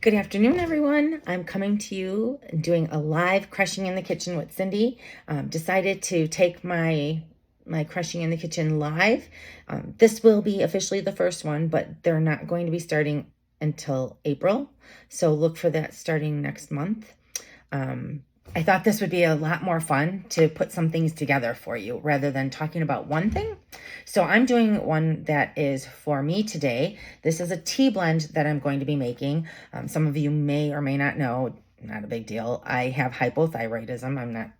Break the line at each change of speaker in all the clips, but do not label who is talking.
Good afternoon, everyone. I'm coming to you doing a live crushing in the kitchen with Cyndy. Decided to take my crushing in the kitchen live. This will be officially the first one, but they're not going to be starting until April. So look for that starting next month. I thought this would be a lot more fun to put some things together for you rather than talking about one thing. So I'm doing one that is for me today. This is a tea blend that I'm going to be making. Some of you may or may not know, not a big deal, I have hypothyroidism. I'm not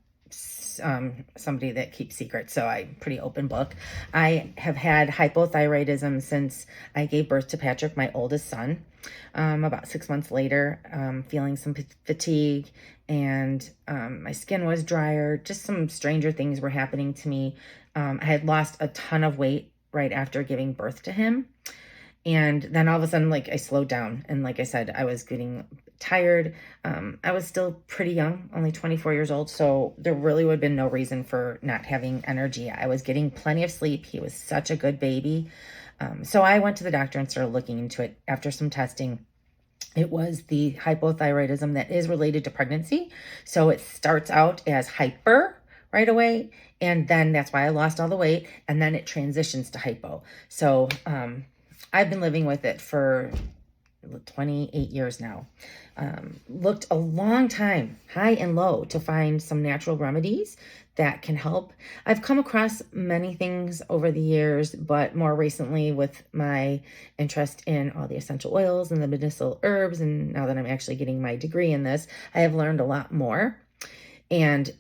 somebody that keeps secrets, so I'm pretty open book. I have had hypothyroidism since I gave birth to Patrick, my oldest son. About 6 months later, feeling some fatigue, and my skin was drier. Just some stranger things were happening to me. I had lost a ton of weight right after giving birth to him. And then all of a sudden, I slowed down. And like I said, I was getting tired. I was still pretty young, only 24 years old. So there really would have been no reason for not having energy. I was getting plenty of sleep. He was such a good baby. So I went to the doctor and started looking into it. After some testing, it was the hypothyroidism that is related to pregnancy. So it starts out as hyper right away. And then that's why I lost all the weight. And then it transitions to hypo. So I've been living with it for 28 years now. Looked a long time, high and low, to find some natural remedies that can help. I've come across many things over the years, but more recently with my interest in all the essential oils and the medicinal herbs, and now that I'm actually getting my degree in this, I have learned a lot more. And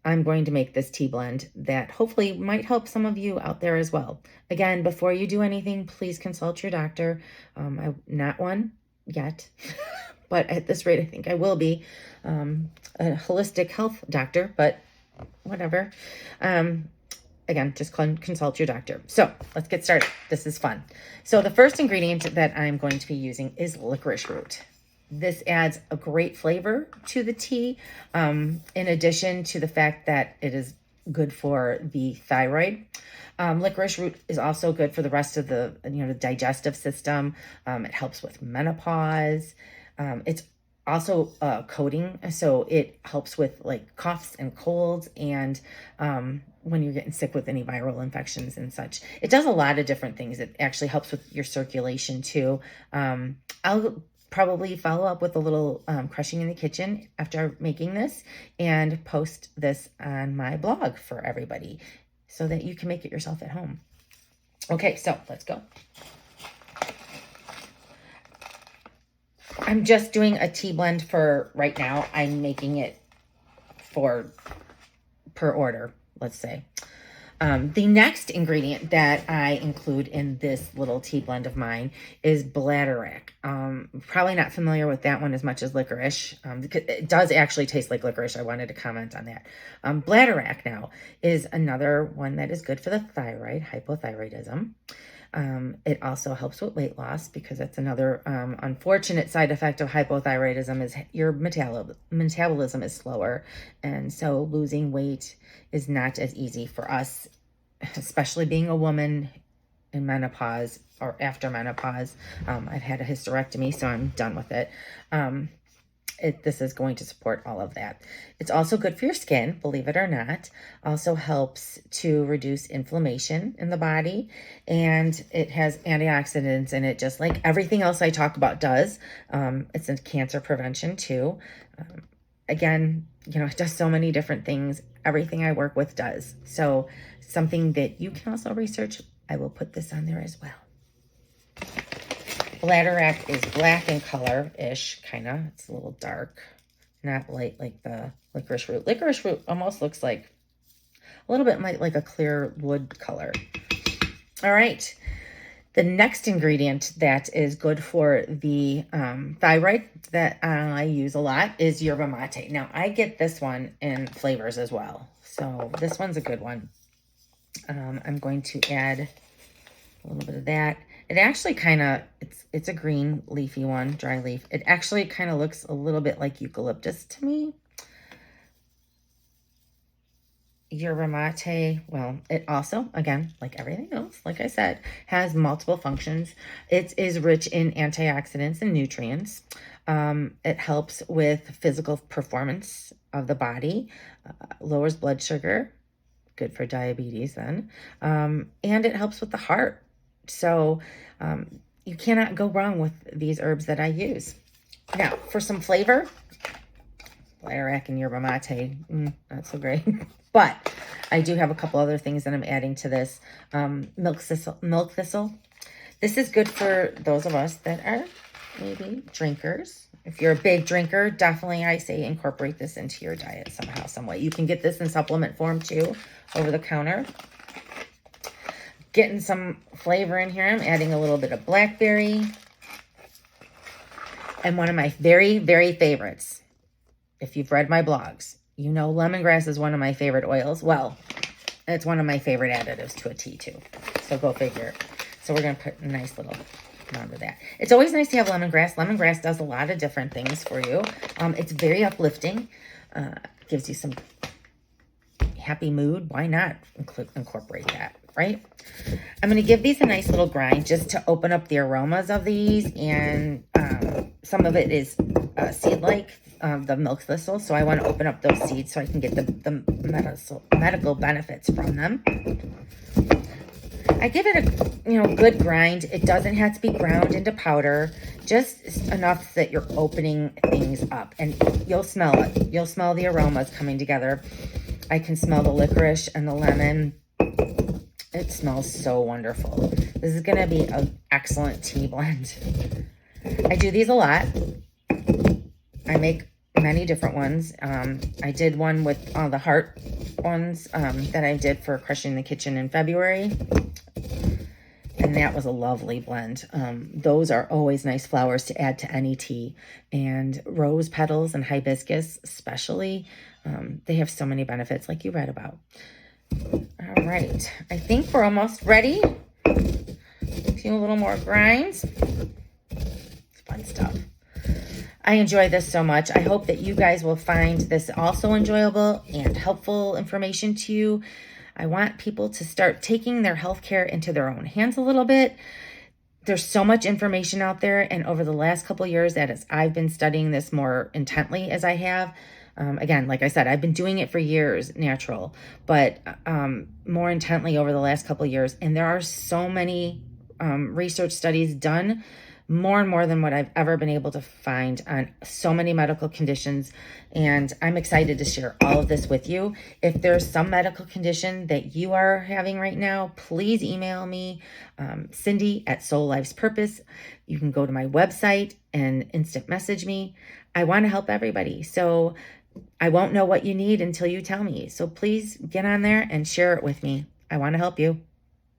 I'm going to make this tea blend that hopefully might help some of you out there as well. Again, before you do anything, please consult your doctor. I'm not one yet, but at this rate, I think I will be a holistic health doctor, but whatever. Again, just consult your doctor. So let's get started. This is fun. So the first ingredient that I'm going to be using is licorice root. This adds a great flavor to the tea, in addition to the fact that it is good for the thyroid. Licorice root is also good for the rest of the digestive system. It helps with menopause. It's also coating, so it helps with coughs and colds, and when you're getting sick with any viral infections and such. It does a lot of different things. It actually helps with your circulation too. I'll probably follow up with a little crushing in the kitchen after making this and post this on my blog for everybody so that you can make it yourself at home. Okay, so let's go. I'm just doing a tea blend for right now. I'm making it for per order, let's say. The next ingredient that I include in this little tea blend of mine is Bladderwrack. Probably not familiar with that one as much as licorice. It does actually taste like licorice. I wanted to comment on that. Bladderwrack now is another one that is good for the thyroid, hypothyroidism. It also helps with weight loss because that's another unfortunate side effect of hypothyroidism is your metabolism is slower. And so losing weight is not as easy for us, especially being a woman in menopause or after menopause. I've had a hysterectomy, so I'm done with it. This is going to support all of that. It's also good for your skin, believe it or not. Also helps to reduce inflammation in the body. And it has antioxidants in it, just like everything else I talk about does. It's in cancer prevention too. Again, it does so many different things. Everything I work with does. So something that you can also research, I will put this on there as well. Bladderwrack is black in color-ish, kind of. It's a little dark, not light like the licorice root. Licorice root almost looks like a little bit like a clear wood color. All right. The next ingredient that is good for the thyroid that I use a lot is yerba mate. Now, I get this one in flavors as well. So this one's a good one. I'm going to add a little bit of that. It actually kind of, it's a green leafy one, dry leaf. It actually kind of looks a little bit like eucalyptus to me. yerba mate, well, it also, again, like everything else, like I said, has multiple functions. It is rich in antioxidants and nutrients. It helps with physical performance of the body, lowers blood sugar, good for diabetes then, and it helps with the heart. So you cannot go wrong with these herbs that I use. Now, for some flavor, Bladderwrack and yerba mate, not so great. But I do have a couple other things that I'm adding to this. Milk thistle. This is good for those of us that are maybe drinkers. If you're a big drinker, definitely I say incorporate this into your diet somehow, some way. You can get this in supplement form too, over the counter. Getting some flavor in here. I'm adding a little bit of blackberry. And one of my very, very favorites, if you've read my blogs, you know lemongrass is one of my favorite oils. Well, it's one of my favorite additives to a tea too. So go figure. So we're going to put a nice little amount of that. It's always nice to have lemongrass. Lemongrass does a lot of different things for you. It's very uplifting. Gives you some happy mood. Why not incorporate that, right? I'm going to give these a nice little grind just to open up the aromas of these. And some of it is seed-like, the milk thistle. So I want to open up those seeds so I can get the medical benefits from them. I give it a good grind. It doesn't have to be ground into powder, just enough that you're opening things up, and you'll smell it. You'll smell the aromas coming together. I can smell the licorice and the lemon. It smells so wonderful. This is going to be an excellent tea blend. I do these a lot. I make many different ones. I did one with the heart ones that I did for Crushing the Kitchen in February. And that was a lovely blend. Those are always nice flowers to add to any tea. And rose petals and hibiscus especially, they have so many benefits like you read about. All right, I think we're almost ready. A few little more grinds. It's fun stuff. I enjoy this so much. I hope that you guys will find this also enjoyable and helpful information to you. I want people to start taking their healthcare into their own hands a little bit. There's so much information out there. And over the last couple of years, as I've been studying this more intently as I have, again, like I said, I've been doing it for years, natural, but more intently over the last couple of years. And there are so many research studies done, more and more than what I've ever been able to find on so many medical conditions. And I'm excited to share all of this with you. If there's some medical condition that you are having right now, please email me, Cyndy at Soul Life's Purpose. You can go to my website and instant message me. I want to help everybody. So I won't know what you need until you tell me. So please get on there and share it with me. I want to help you.